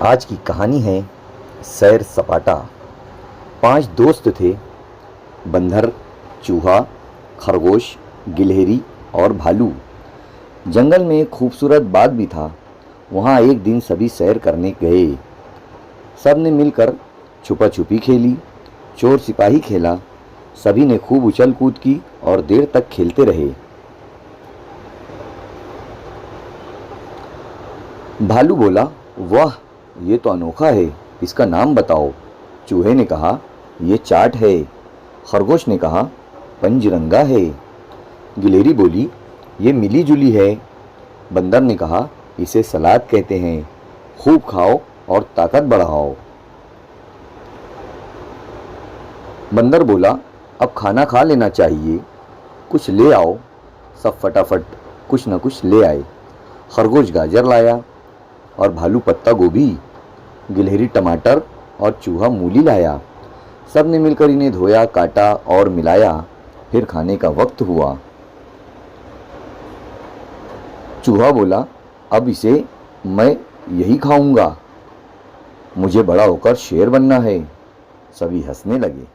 आज की कहानी है सैर सपाटा। 5 दोस्त थे, बंदर, चूहा, खरगोश, गिलहरी और भालू। जंगल में एक खूबसूरत बाग भी था। वहाँ एक दिन सभी सैर करने गए। सब ने मिलकर छुपा छुपी खेली, चोर सिपाही खेला। सभी ने खूब उछल कूद की और देर तक खेलते रहे। भालू बोला, वाह, ये तो अनोखा है, इसका नाम बताओ। चूहे ने कहा, ये चाट है। खरगोश ने कहा, पंजरंगा है। गिलहरी बोली, ये मिली जुली है। बंदर ने कहा, इसे सलाद कहते हैं, खूब खाओ और ताकत बढ़ाओ। बंदर बोला, अब खाना खा लेना चाहिए, कुछ ले आओ। सब फटाफट कुछ न कुछ ले आए। खरगोश गाजर लाया और भालू पत्ता गोभी, गिलहरी टमाटर और चूहा मूली लाया। सब ने मिलकर इन्हें धोया, काटा और मिलाया। फिर खाने का वक्त हुआ। चूहा बोला, अब इसे मैं यही खाऊंगा, मुझे बड़ा होकर शेर बनना है। सभी हंसने लगे।